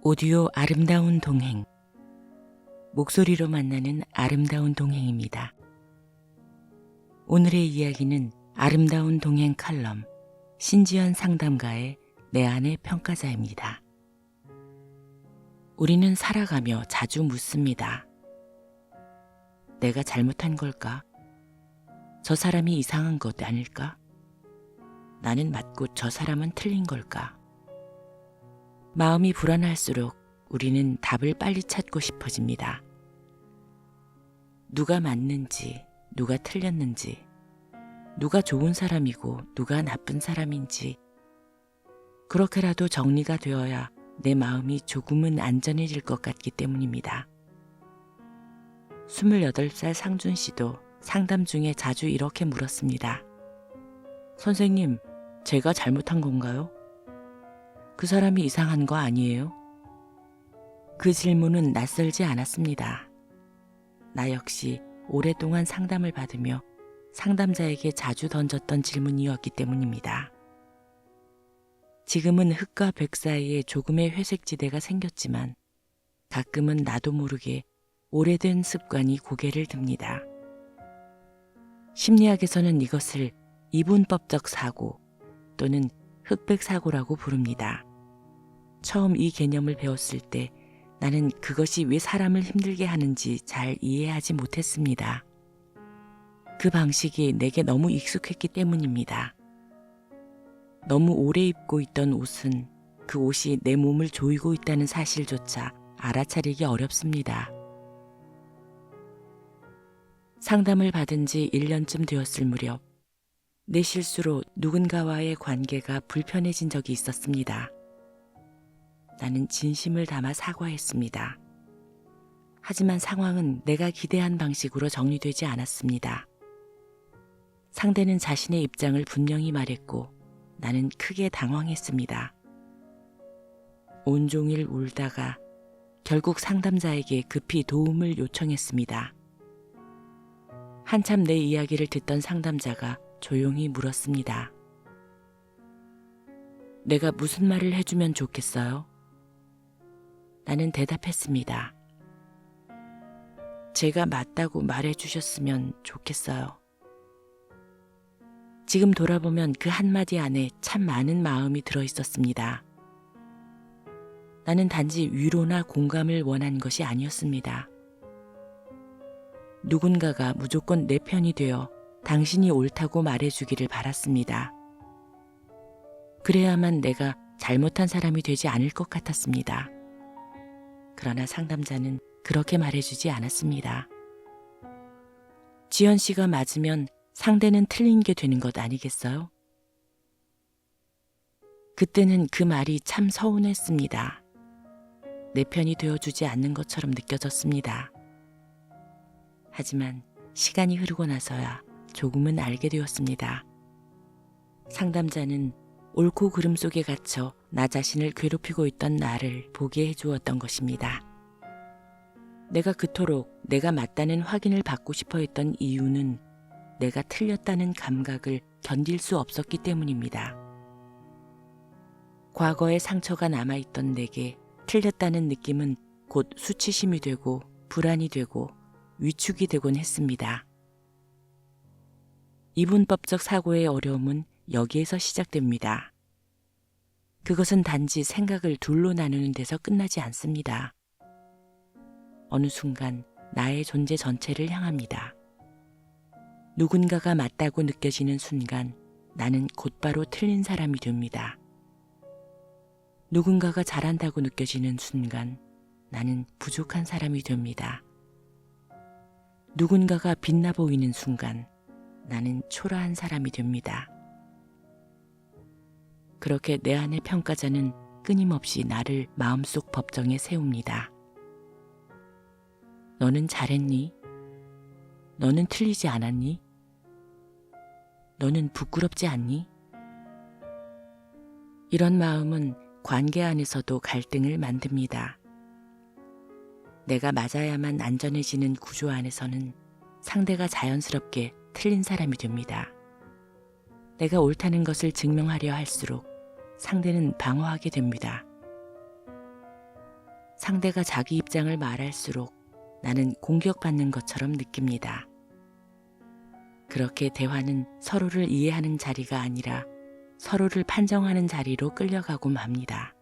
오디오 아름다운 동행, 목소리로 만나는 아름다운 동행입니다. 오늘의 이야기는 아름다운 동행 칼럼 신지연 상담가의 내 안의 평가자입니다. 우리는 살아가며 자주 묻습니다. 내가 잘못한 걸까? 저 사람이 이상한 것 아닐까? 나는 맞고 저 사람은 틀린 걸까? 마음이 불안할수록 우리는 답을 빨리 찾고 싶어집니다. 누가 맞는지, 누가 틀렸는지, 누가 좋은 사람이고 누가 나쁜 사람인지, 그렇게라도 정리가 되어야 내 마음이 조금은 안전해질 것 같기 때문입니다. 28살 상준 씨도 상담 중에 자주 이렇게 물었습니다. 선생님, 제가 잘못한 건가요? 그 사람이 이상한 거 아니에요? 그 질문은 낯설지 않았습니다. 나 역시 오랫동안 상담을 받으며 상담자에게 자주 던졌던 질문이었기 때문입니다. 지금은 흑과 백 사이에 조금의 회색지대가 생겼지만 가끔은 나도 모르게 오래된 습관이 고개를 듭니다. 심리학에서는 이것을 이분법적 사고 또는 흑백 사고라고 부릅니다. 처음 이 개념을 배웠을 때 나는 그것이 왜 사람을 힘들게 하는지 잘 이해하지 못했습니다. 그 방식이 내게 너무 익숙했기 때문입니다. 너무 오래 입고 있던 옷은 그 옷이 내 몸을 조이고 있다는 사실조차 알아차리기 어렵습니다. 상담을 받은 지 1년쯤 되었을 무렵 내 실수로 누군가와의 관계가 불편해진 적이 있었습니다. 나는 진심을 담아 사과했습니다. 하지만 상황은 내가 기대한 방식으로 정리되지 않았습니다. 상대는 자신의 입장을 분명히 말했고 나는 크게 당황했습니다. 온종일 울다가 결국 상담자에게 급히 도움을 요청했습니다. 한참 내 이야기를 듣던 상담자가 조용히 물었습니다. 내가 무슨 말을 해주면 좋겠어요? 나는 대답했습니다. 제가 맞다고 말해주셨으면 좋겠어요. 지금 돌아보면 그 한마디 안에 참 많은 마음이 들어있었습니다. 나는 단지 위로나 공감을 원한 것이 아니었습니다. 누군가가 무조건 내 편이 되어 당신이 옳다고 말해주기를 바랐습니다. 그래야만 내가 잘못한 사람이 되지 않을 것 같았습니다. 그러나 상담자는 그렇게 말해주지 않았습니다. 지연 씨가 맞으면 상대는 틀린 게 되는 것 아니겠어요? 그때는 그 말이 참 서운했습니다. 내 편이 되어주지 않는 것처럼 느껴졌습니다. 하지만 시간이 흐르고 나서야 조금은 알게 되었습니다. 상담자는 옳고 그름 속에 갇혀 나 자신을 괴롭히고 있던 나를 보게 해주었던 것입니다. 내가 그토록 내가 맞다는 확인을 받고 싶어 했던 이유는 내가 틀렸다는 감각을 견딜 수 없었기 때문입니다. 과거의 상처가 남아있던 내게 틀렸다는 느낌은 곧 수치심이 되고 불안이 되고 위축이 되곤 했습니다. 이분법적 사고의 어려움은 여기에서 시작됩니다. 그것은 단지 생각을 둘로 나누는 데서 끝나지 않습니다. 어느 순간 나의 존재 전체를 향합니다. 누군가가 맞다고 느껴지는 순간 나는 곧바로 틀린 사람이 됩니다. 누군가가 잘한다고 느껴지는 순간 나는 부족한 사람이 됩니다. 누군가가 빛나 보이는 순간 나는 초라한 사람이 됩니다. 그렇게 내 안의 평가자는 끊임없이 나를 마음속 법정에 세웁니다. 너는 잘했니? 너는 틀리지 않았니? 너는 부끄럽지 않니? 이런 마음은 관계 안에서도 갈등을 만듭니다. 내가 맞아야만 안전해지는 구조 안에서는 상대가 자연스럽게 틀린 사람이 됩니다. 내가 옳다는 것을 증명하려 할수록 상대는 방어하게 됩니다. 상대가 자기 입장을 말할수록 나는 공격받는 것처럼 느낍니다. 그렇게 대화는 서로를 이해하는 자리가 아니라 서로를 판정하는 자리로 끌려가고 맙니다.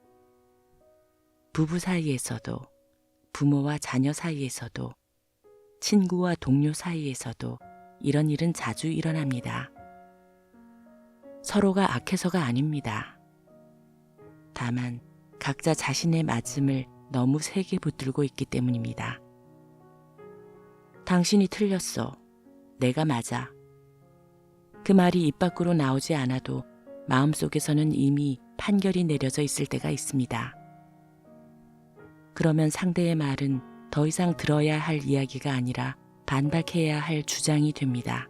부부 사이에서도, 부모와 자녀 사이에서도, 친구와 동료 사이에서도 이런 일은 자주 일어납니다. 서로가 악해서가 아닙니다. 다만 각자 자신의 맞음을 너무 세게 붙들고 있기 때문입니다. 당신이 틀렸어. 내가 맞아. 그 말이 입 밖으로 나오지 않아도 마음속에서는 이미 판결이 내려져 있을 때가 있습니다. 그러면 상대의 말은 더 이상 들어야 할 이야기가 아니라 반박해야 할 주장이 됩니다.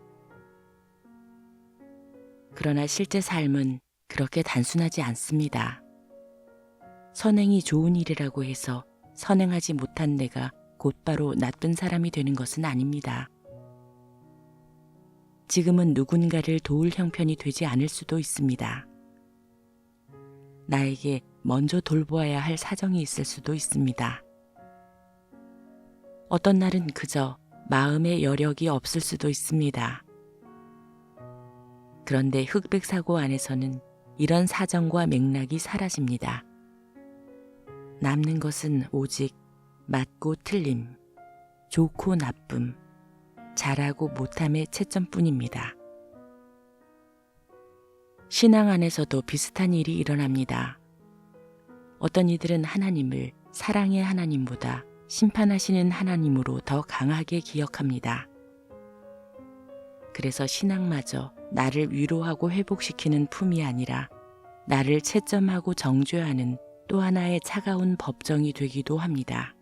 그러나 실제 삶은 그렇게 단순하지 않습니다. 선행이 좋은 일이라고 해서 선행하지 못한 내가 곧바로 나쁜 사람이 되는 것은 아닙니다. 지금은 누군가를 도울 형편이 되지 않을 수도 있습니다. 나에게 먼저 돌보아야 할 사정이 있을 수도 있습니다. 어떤 날은 그저 마음의 여력이 없을 수도 있습니다. 그런데 흑백사고 안에서는 이런 사정과 맥락이 사라집니다. 남는 것은 오직 맞고 틀림, 좋고 나쁨, 잘하고 못함의 채점뿐입니다. 신앙 안에서도 비슷한 일이 일어납니다. 어떤 이들은 하나님을 사랑의 하나님보다 심판하시는 하나님으로 더 강하게 기억합니다. 그래서 신앙마저 나를 위로하고 회복시키는 품이 아니라 나를 채점하고 정죄하는 또 하나의 차가운 법정이 되기도 합니다.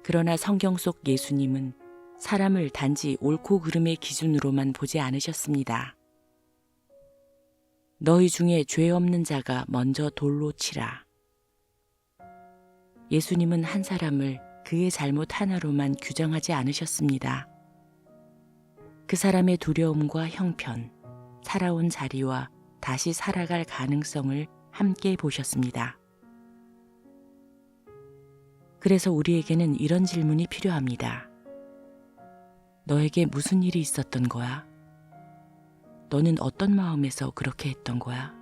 그러나 성경 속 예수님은 사람을 단지 옳고 그름의 기준으로만 보지 않으셨습니다. 너희 중에 죄 없는 자가 먼저 돌로 치라. 예수님은 한 사람을 그의 잘못 하나로만 규정하지 않으셨습니다. 그 사람의 두려움과 형편, 살아온 자리와 다시 살아갈 가능성을 함께 보셨습니다. 그래서 우리에게는 이런 질문이 필요합니다. 너에게 무슨 일이 있었던 거야? 너는 어떤 마음에서 그렇게 했던 거야?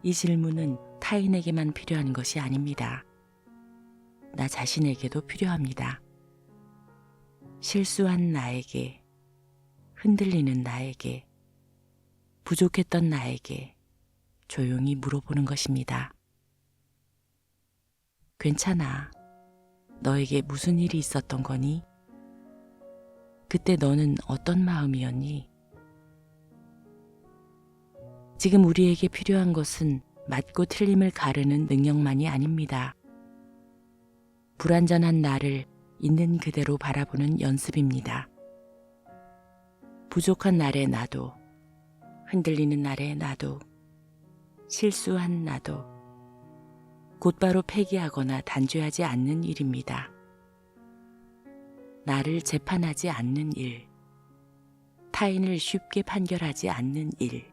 이 질문은 타인에게만 필요한 것이 아닙니다. 나 자신에게도 필요합니다. 실수한 나에게, 흔들리는 나에게, 부족했던 나에게 조용히 물어보는 것입니다. 괜찮아. 너에게 무슨 일이 있었던 거니? 그때 너는 어떤 마음이었니? 지금 우리에게 필요한 것은 맞고 틀림을 가르는 능력만이 아닙니다. 불완전한 나를 있는 그대로 바라보는 연습입니다. 부족한 날의 나도, 흔들리는 날의 나도, 실수한 나도, 곧바로 폐기하거나 단죄하지 않는 일입니다. 나를 재판하지 않는 일, 타인을 쉽게 판결하지 않는 일,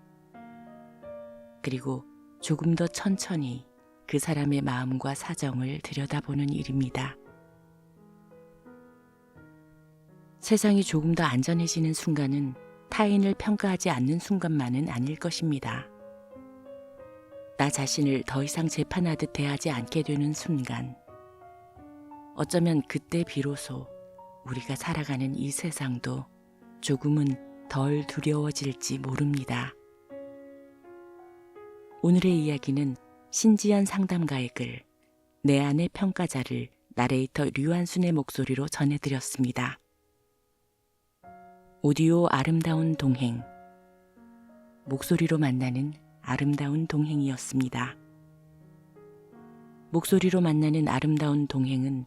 그리고 조금 더 천천히 그 사람의 마음과 사정을 들여다보는 일입니다. 세상이 조금 더 안전해지는 순간은 타인을 평가하지 않는 순간만은 아닐 것입니다. 나 자신을 더 이상 재판하듯 대하지 않게 되는 순간, 어쩌면 그때 비로소 우리가 살아가는 이 세상도 조금은 덜 두려워질지 모릅니다. 오늘의 이야기는 신지연 상담가의 글, 내 안의 평가자를 나레이터 류한순의 목소리로 전해드렸습니다. 오디오 아름다운 동행, 목소리로 만나는 아름다운 동행이었습니다. 목소리로 만나는 아름다운 동행은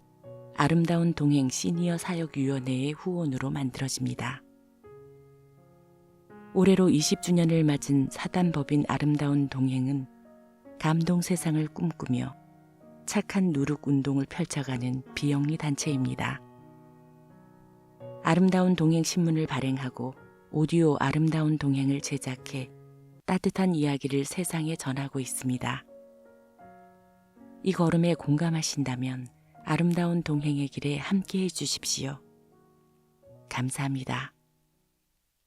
아름다운 동행 시니어 사역위원회의 후원으로 만들어집니다. 올해로 20주년을 맞은 사단법인 아름다운 동행은 감동 세상을 꿈꾸며 착한 누룩 운동을 펼쳐가는 비영리 단체입니다. 아름다운 동행 신문을 발행하고 오디오 아름다운 동행을 제작해 따뜻한 이야기를 세상에 전하고 있습니다. 이 걸음에 공감하신다면 아름다운 동행의 길에 함께해 주십시오. 감사합니다.